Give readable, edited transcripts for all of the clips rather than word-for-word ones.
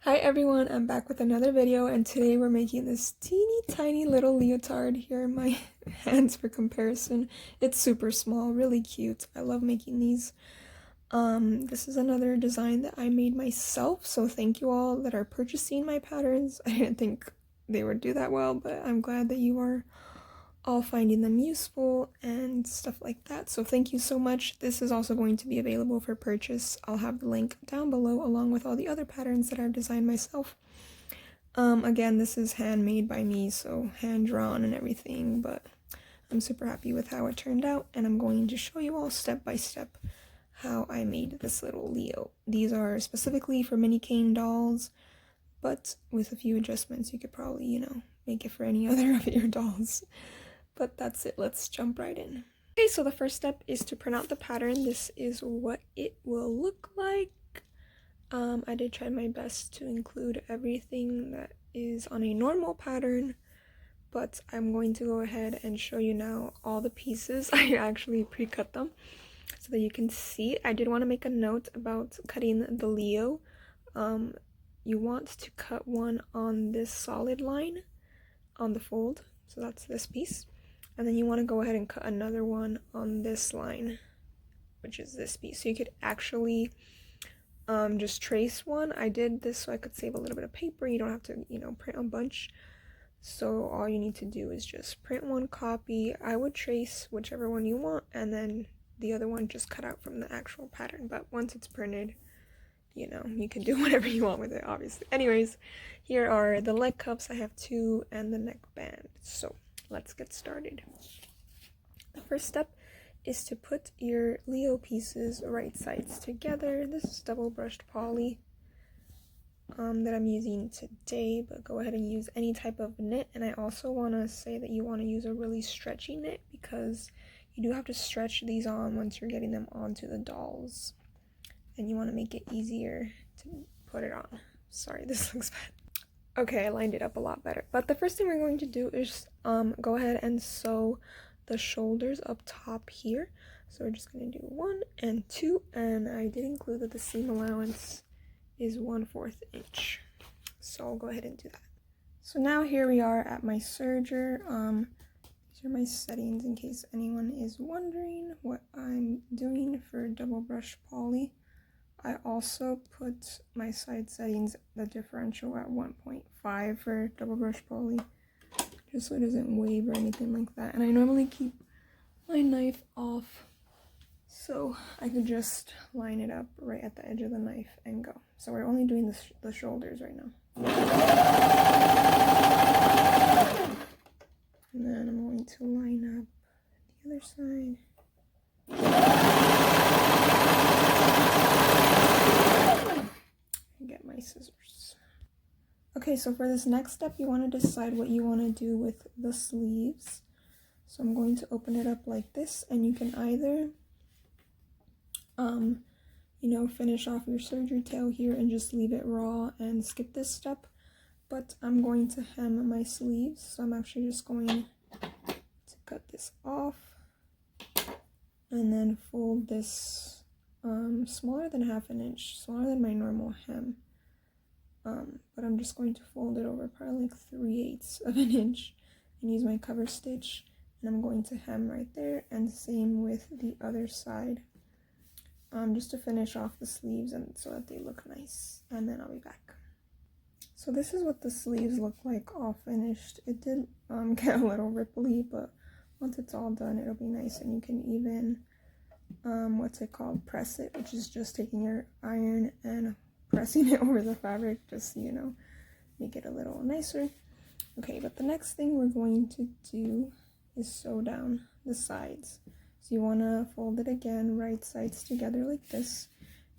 Hi everyone, I'm back with another video, and today we're making this teeny tiny little leotard. Here are my hands for comparison. It's super small, really cute. I love making these. This is another design that I made myself, so thank you all that are purchasing my patterns. I didn't think they would do that well, but I'm glad that you are all finding them useful and stuff like that. So thank you so much. This is also going to be available for purchase. I'll have the link down below along with all the other patterns that I've designed myself. Again, this is handmade by me, so hand drawn and everything, but I'm super happy with how it turned out, and I'm going to show you all step by step how I made this little Leo. These are specifically for Minikane dolls, but with a few adjustments you could probably, make it for any other of your dolls. But that's it, let's jump right in. Okay, so the first step is to print out the pattern. This is what it will look like. I did try my best to include everything that is on a normal pattern, but I'm going to go ahead and show you now all the pieces. I actually pre-cut them so that you can see. I did want to make a note about cutting the Leo. You want to cut one on this solid line on the fold, so that's this piece. And then you want to go ahead and cut another one on this line, which is this piece. So you could actually just trace one. I did this so I could save a little bit of paper. You don't have to, print a bunch. So all you need to do is just print one copy. I would trace whichever one you want, and then the other one just cut out from the actual pattern. But once it's printed, you can do whatever you want with it, obviously. Anyways, here are the leg cuffs. I have 2, and the neckband. So let's get started. The first step is to put your Leo pieces right sides together. This is double brushed poly that I'm using today, but go ahead and use any type of knit. And I also want to say that you want to use a really stretchy knit, because you do have to stretch these on once you're getting them onto the dolls, and you want to make it easier to put it on. Sorry, this looks bad. Okay, I lined it up a lot better. But the first thing we're going to do is go ahead and sew the shoulders up top here. So we're just going to do 1 and 2, and I did include that the seam allowance is 1/4 inch. So I'll go ahead and do that. So now here we are at my serger. These are my settings in case anyone is wondering what I'm doing for double brush poly. I also put my side settings, the differential, at 1.5 for double brush poly, just so it doesn't wave or anything like that. And I normally keep my knife off, so I could just line it up right at the edge of the knife and go. So we're only doing the shoulders right now. And then I'm going to line up the other side. Get my scissors. Okay, so for this next step, you want to decide what you want to do with the sleeves. So I'm going to open it up like this, and you can either finish off your serger tail here and just leave it raw and skip this step, but I'm going to hem my sleeves, so I'm actually just going to cut this off and then fold this smaller than 1/2 inch, smaller than my normal hem, but I'm just going to fold it over probably like 3/8 of an inch and use my cover stitch, and I'm going to hem right there, and same with the other side, just to finish off the sleeves and so that they look nice, and then I'll be back. So this is what the sleeves look like all finished. It did get a little ripply, but once it's all done, it'll be nice, and you can even press it, which is just taking your iron and pressing it over the fabric, just so make it a little nicer. Okay, but the next thing we're going to do is sew down the sides. So you want to fold it again, right sides together like this,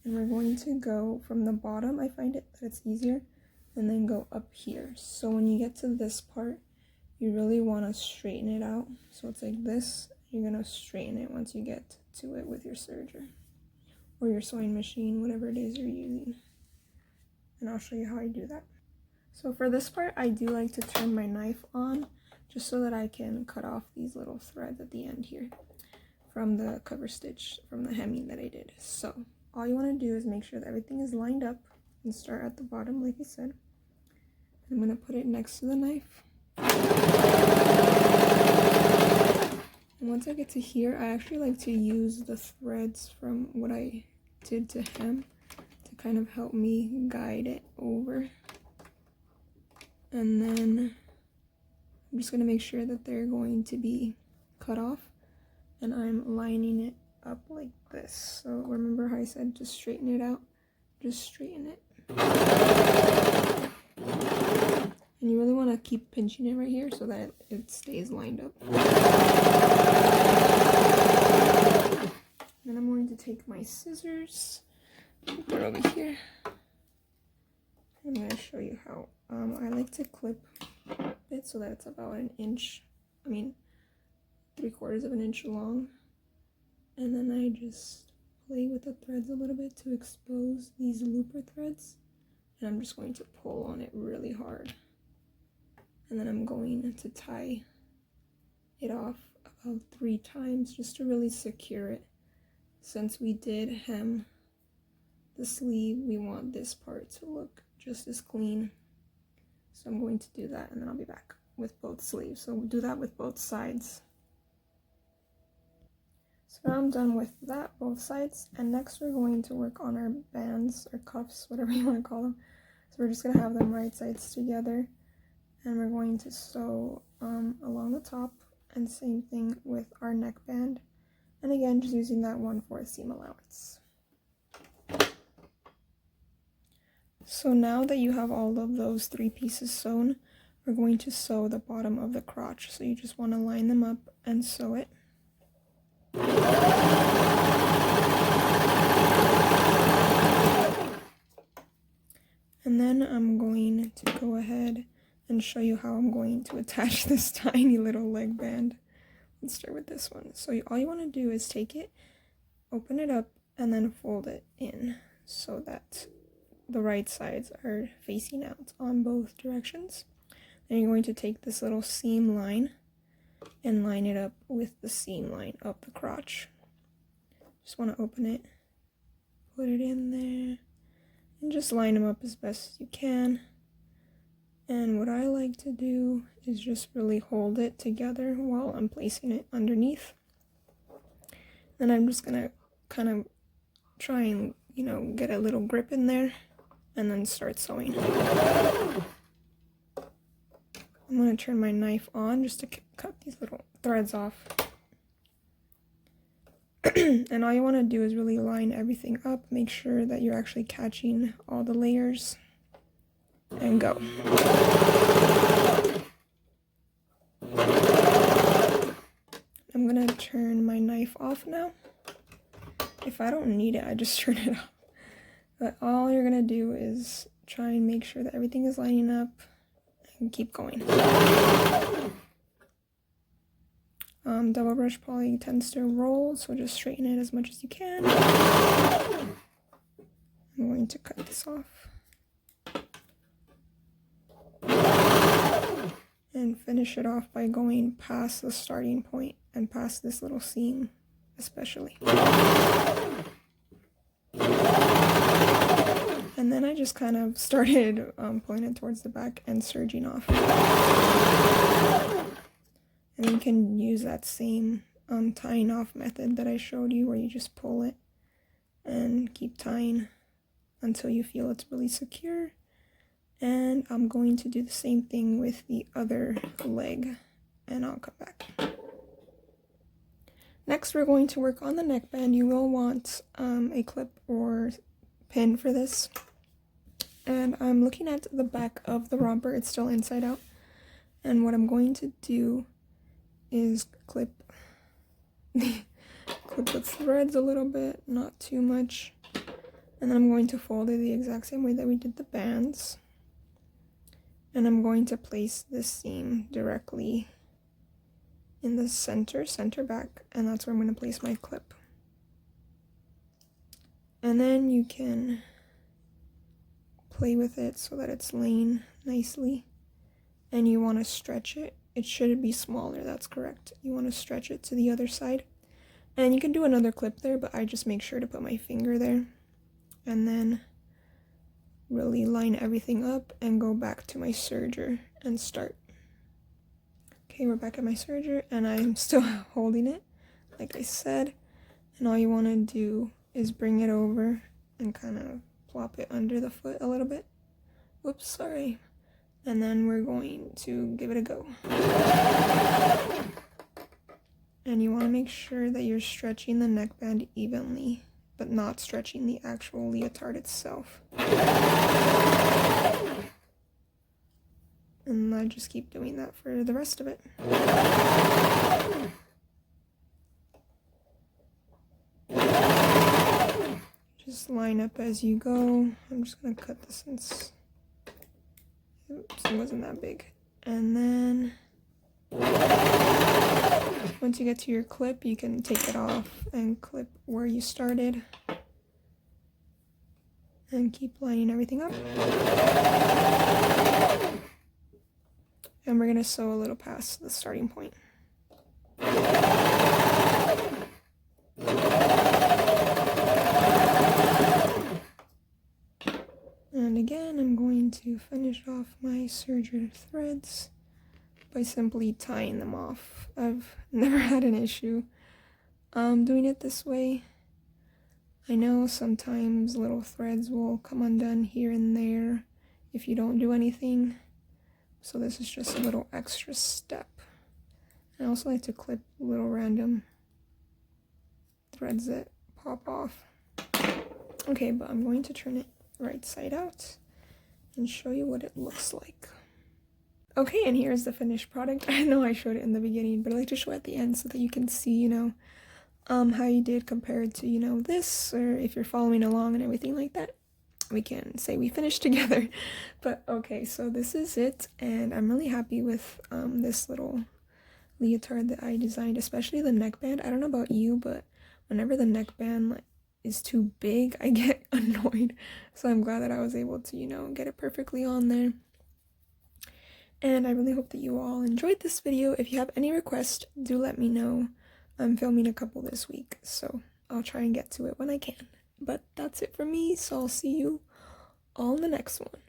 and we're going to go from the bottom. I find it that it's easier, and then go up here. So when you get to this part, you really want to straighten it out. So it's like this. You're going to straighten it once you get to it with your serger or your sewing machine, whatever it is you're using. And I'll show you how I do that. So for this part, I do like to turn my knife on just so that I can cut off these little threads at the end here from the cover stitch, from the hemming that I did. So all you want to do is make sure that everything is lined up and start at the bottom like I said. I'm going to put it next to the knife. And once I get to here, I actually like to use the threads from what I did to hem to kind of help me guide it over. And then I'm just going to make sure that they're going to be cut off, and I'm lining it up like this. So remember how I said just straighten it out? Just straighten it. And you really want to keep pinching it right here so that it stays lined up. Then I'm going to take my scissors, put it over here. I'm going to show you how I like to clip it so that it's about an inch, 3/4 of an inch long. And then I just play with the threads a little bit to expose these looper threads. And I'm just going to pull on it really hard. And then I'm going to tie it off about 3 times just to really secure it. Since we did hem the sleeve, we want this part to look just as clean. So I'm going to do that, and then I'll be back with both sleeves. So we'll do that with both sides. So now I'm done with that, both sides, and next we're going to work on our bands or cuffs, whatever you want to call them. So we're just going to have them right sides together, and we're going to sew along the top, and same thing with our neckband. And again, just using that 1/4 seam allowance. So now that you have all of those 3 pieces sewn, we're going to sew the bottom of the crotch. So you just want to line them up and sew it. And then I'm going to go ahead and show you how I'm going to attach this tiny little leg band. Let's start with this one. So all you want to do is take it, open it up, and then fold it in so that the right sides are facing out on both directions. Then you're going to take this little seam line and line it up with the seam line up the crotch. Just want to open it, put it in there, and just line them up as best as you can. And what I like to do is just really hold it together while I'm placing it underneath. Then I'm just gonna kind of try and, get a little grip in there and then start sewing. I'm gonna turn my knife on just to cut these little threads off. And all you want to do is really line everything up, make sure that you're actually catching all the layers, and go. I'm gonna turn my knife off now. If I don't need it, I just turn it off. But all you're gonna do is try and make sure that everything is lining up and keep going. Double brush poly tends to roll, so just straighten it as much as you can. I'm going to cut this off. And finish it off by going past the starting point and past this little seam especially. And then I just kind of started pulling it towards the back and serging off. And you can use that same tying off method that I showed you, where you just pull it and keep tying until you feel it's really secure. And I'm going to do the same thing with the other leg, and I'll come back. Next, we're going to work on the neckband. You will want a clip or pin for this. And I'm looking at the back of the romper. It's still inside out. And what I'm going to do is clip the threads a little bit, not too much. And then I'm going to fold it the exact same way that we did the bands. And I'm going to place this seam directly in the center back, and that's where I'm going to place my clip. And then you can play with it so that it's laying nicely, and you want to stretch it. It should be smaller, that's correct. You want to stretch it to the other side, and you can do another clip there, but I just make sure to put my finger there, and then really line everything up and go back to my serger and start. Okay, we're back at my serger and I'm still holding it, like I said, and all you want to do is bring it over and kind of plop it under the foot a little bit. Whoops, sorry. And then we're going to give it a go. And you want to make sure that you're stretching the neckband evenly, but not stretching the actual leotard itself. And I just keep doing that for the rest of it. Just line up as you go. I'm just going to cut this since it wasn't that big. And then once you get to your clip, you can take it off and clip where you started. And keep lining everything up. And we're going to sew a little past the starting point. And again, I'm going to finish off my serger threads by simply tying them off. I've never had an issue doing it this way. I know sometimes little threads will come undone here and there if you don't do anything. So this is just a little extra step. I also like to clip little random threads that pop off. Okay, but I'm going to turn it right side out and show you what it looks like. Okay, and here's the finished product. I know I showed it in the beginning, but I like to show it at the end so that you can see, you know, how you did compared to, you know, this, or if you're following along and everything like that. We can say we finished together. But okay, so this is it, and I'm really happy with this little leotard that I designed, especially the neckband. I don't know about you, but whenever the neckband is too big, I get annoyed. So I'm glad that I was able to, you know, get it perfectly on there. And I really hope that you all enjoyed this video. If you have any requests, do let me know. I'm filming a couple this week, so I'll try and get to it when I can. But that's it for me, so I'll see you all in the next one.